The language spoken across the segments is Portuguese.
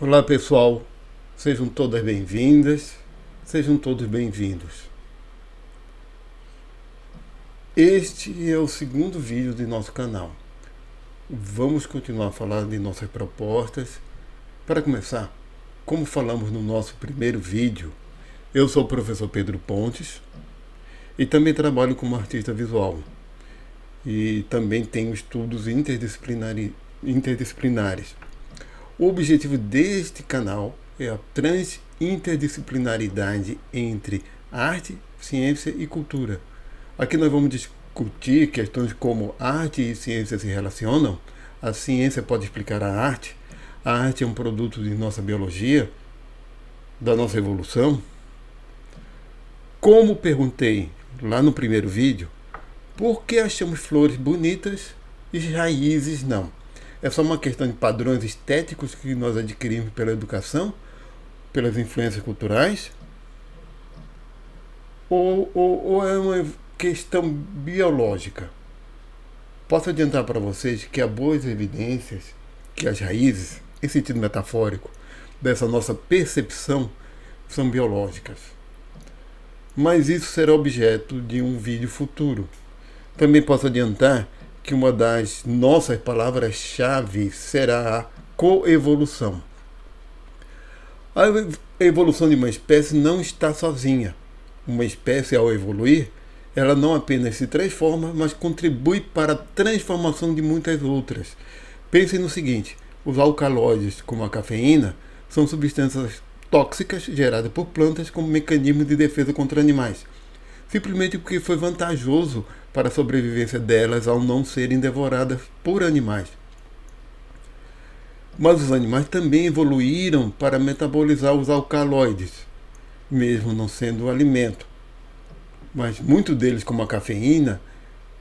Olá pessoal, sejam todas bem-vindas, sejam todos bem-vindos. Este é o segundo vídeo de nosso canal. Vamos continuar a falar de nossas propostas. Para começar, como falamos no nosso primeiro vídeo, eu sou o professor Pedro Pontes e também trabalho como artista visual. E também tenho estudos interdisciplinares. O objetivo deste canal é a transinterdisciplinaridade entre arte, ciência e cultura. Aqui nós vamos discutir questões como arte e ciência se relacionam, a ciência pode explicar a arte é um produto de nossa biologia, da nossa evolução. Como perguntei lá no primeiro vídeo, por que achamos flores bonitas e raízes não? É só uma questão de padrões estéticos que nós adquirimos pela educação, pelas influências culturais? Ou é uma questão biológica? Posso adiantar para vocês que há boas evidências que as raízes, em sentido metafórico, dessa nossa percepção são biológicas. Mas isso será objeto de um vídeo futuro. Também posso adiantar que uma das nossas palavras-chave será a coevolução. A evolução de uma espécie não está sozinha. Uma espécie, ao evoluir, ela não apenas se transforma, mas contribui para a transformação de muitas outras. Pensem no seguinte: os alcaloides, como a cafeína, são substâncias tóxicas geradas por plantas como mecanismo de defesa contra animais, simplesmente porque foi vantajoso para a sobrevivência delas ao não serem devoradas por animais. Mas os animais também evoluíram para metabolizar os alcaloides, mesmo não sendo alimento. Mas muitos deles, como a cafeína,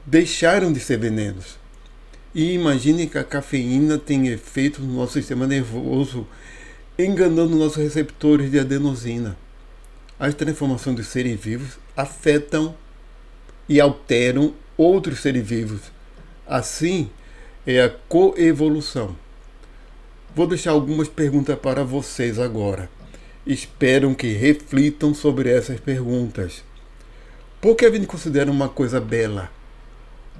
deixaram de ser venenos. E imaginem que a cafeína tem efeitos no nosso sistema nervoso, enganando nossos receptores de adenosina. As transformações dos seres vivos afetam e alteram outros seres vivos. Assim é a coevolução. Vou deixar algumas perguntas para vocês agora. Espero que reflitam sobre essas perguntas. Por que a gente considera uma coisa bela?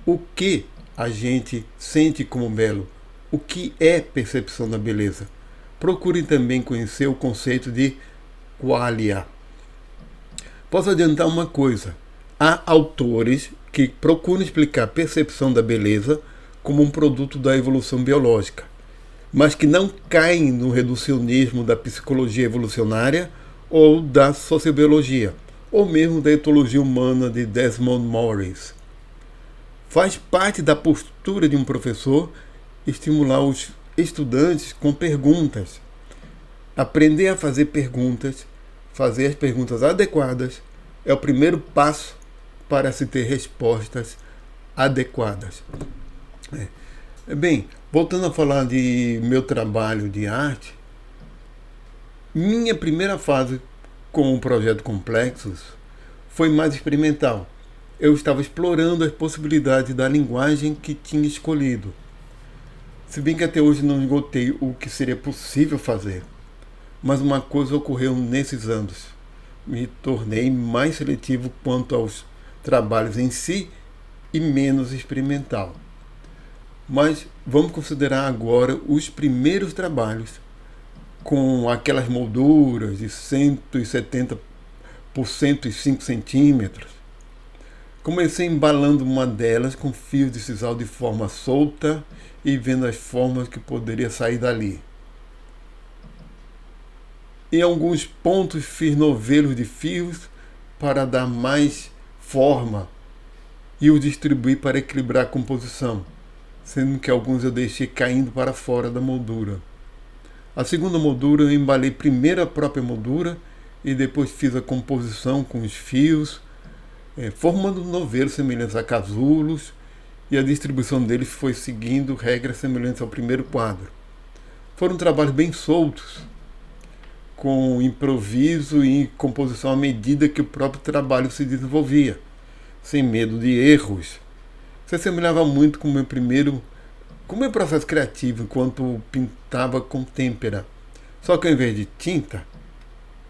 O que a gente sente como belo? O que é percepção da beleza? Procurem também conhecer o conceito de qualia. Posso adiantar uma coisa: há autores que procuram explicar a percepção da beleza como um produto da evolução biológica, mas que não caem no reducionismo da psicologia evolucionária ou da sociobiologia, ou mesmo da etologia humana de Desmond Morris. Faz parte da postura de um professor estimular os estudantes com perguntas. Aprender a fazer perguntas, fazer as perguntas adequadas, é o primeiro passo para se ter respostas adequadas. Bem, voltando a falar de meu trabalho de arte, minha primeira fase com o projeto Complexos foi mais experimental. Eu estava explorando as possibilidades da linguagem que tinha escolhido. Se bem que até hoje não esgotei o que seria possível fazer. Mas uma coisa ocorreu nesses anos. Me tornei mais seletivo quanto aos trabalhos em si e menos experimental. Mas vamos considerar agora os primeiros trabalhos com aquelas molduras de 170 por 105 centímetros. Comecei embalando uma delas com fios de sisal de forma solta e vendo as formas que poderia sair dali. Em alguns pontos fiz novelos de fios para dar mais forma e os distribuí para equilibrar a composição, sendo que alguns eu deixei caindo para fora da moldura. A segunda moldura eu embalei primeiro a própria moldura e depois fiz a composição com os fios, formando novelos semelhantes a casulos, e a distribuição deles foi seguindo regras semelhantes ao primeiro quadro. Foram trabalhos bem soltos, com improviso e composição à medida que o próprio trabalho se desenvolvia, sem medo de erros. Se assemelhava muito com o meu processo criativo enquanto pintava com têmpera, Só que ao invés de tinta,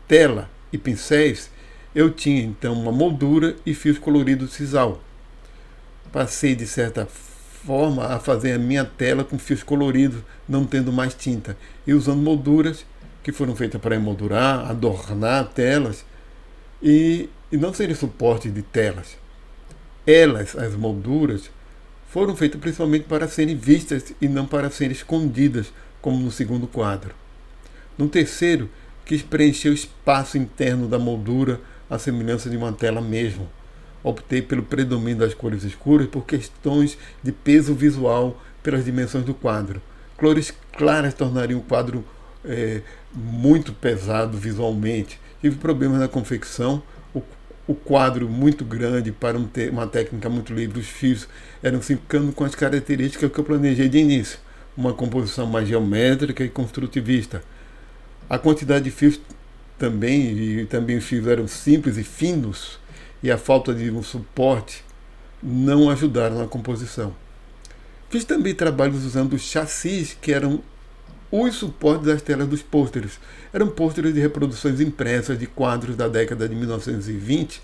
tela e pincéis, eu tinha então uma moldura e fios coloridos sisal. Passei de certa forma a fazer a minha tela com fios coloridos, não tendo mais tinta, e usando molduras que foram feitas para emoldurar, adornar telas e não serem suporte de telas. Elas, as molduras, foram feitas principalmente para serem vistas e não para serem escondidas, como no segundo quadro. No terceiro, quis preencher o espaço interno da moldura à semelhança de uma tela mesmo. Optei pelo predomínio das cores escuras por questões de peso visual pelas dimensões do quadro. Cores claras tornariam o quadro muito pesado visualmente. Tive problemas na confecção. O quadro muito grande para uma técnica muito livre, os fios eram ficando com as características que eu planejei de início. Uma composição mais geométrica e construtivista. A quantidade de fios também os fios eram simples e finos, e a falta de um suporte não ajudaram na composição. Fiz também trabalhos usando os chassis, que eram os suportes das telas dos pôsteres. Eram pôsteres de reproduções impressas de quadros da década de 1920,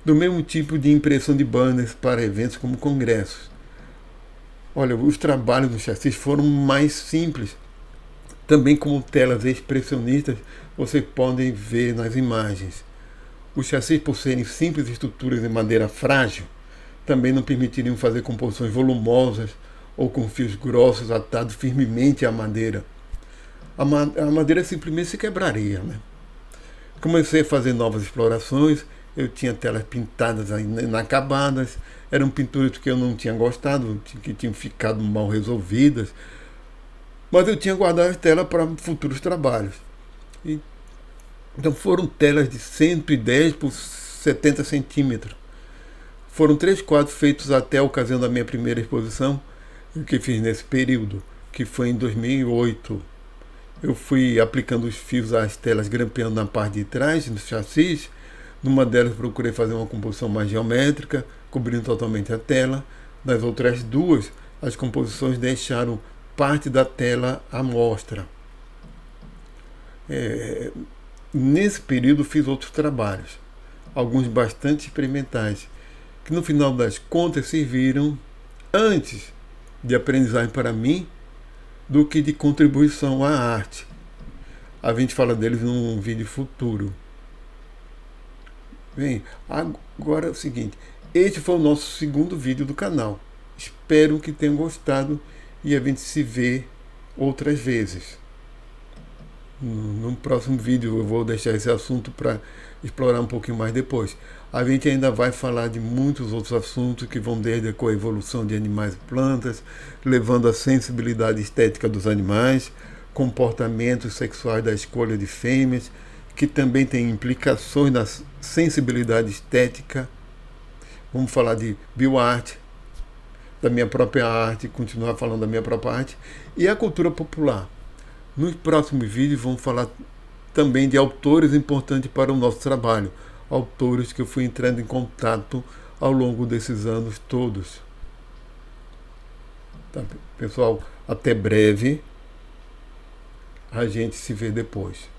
do mesmo tipo de impressão de banners para eventos como congressos. Olha, os trabalhos dos chassis foram mais simples. Também como telas expressionistas, vocês podem ver nas imagens. Os chassis, por serem simples estruturas em madeira frágil, também não permitiriam fazer composições volumosas ou com fios grossos atados firmemente à madeira. A madeira simplesmente se quebraria, né? Comecei a fazer novas explorações. Eu tinha telas pintadas inacabadas, eram pinturas que eu não tinha gostado, que tinham ficado mal resolvidas, mas eu tinha guardado as telas para futuros trabalhos. Então foram telas de 110 por 70 centímetros. Foram 3 quadros feitos até a ocasião da minha primeira exposição, que fiz nesse período, que foi em 2008. Eu fui aplicando os fios às telas, grampeando na parte de trás, no chassis. Numa delas procurei fazer uma composição mais geométrica, cobrindo totalmente a tela. Nas outras duas, as composições deixaram parte da tela à mostra. Nesse período fiz outros trabalhos, alguns bastante experimentais, que no final das contas serviram antes de aprendizagem para mim do que de contribuição à arte. A gente fala deles num vídeo futuro. Bem, agora é o seguinte, este foi o nosso segundo vídeo do canal. Espero que tenham gostado e a gente se vê outras vezes. No próximo vídeo eu vou deixar esse assunto para explorar um pouquinho mais depois. A gente ainda vai falar de muitos outros assuntos que vão desde a coevolução de animais e plantas, levando a sensibilidade estética dos animais, comportamentos sexuais da escolha de fêmeas, que também tem implicações na sensibilidade estética. Vamos falar de bioarte, da minha própria arte, continuar falando da minha própria arte, e a cultura popular. Nos próximos vídeos vamos falar também de autores importantes para o nosso trabalho, autores que eu fui entrando em contato ao longo desses anos todos. Tá, pessoal, até breve. A gente se vê depois.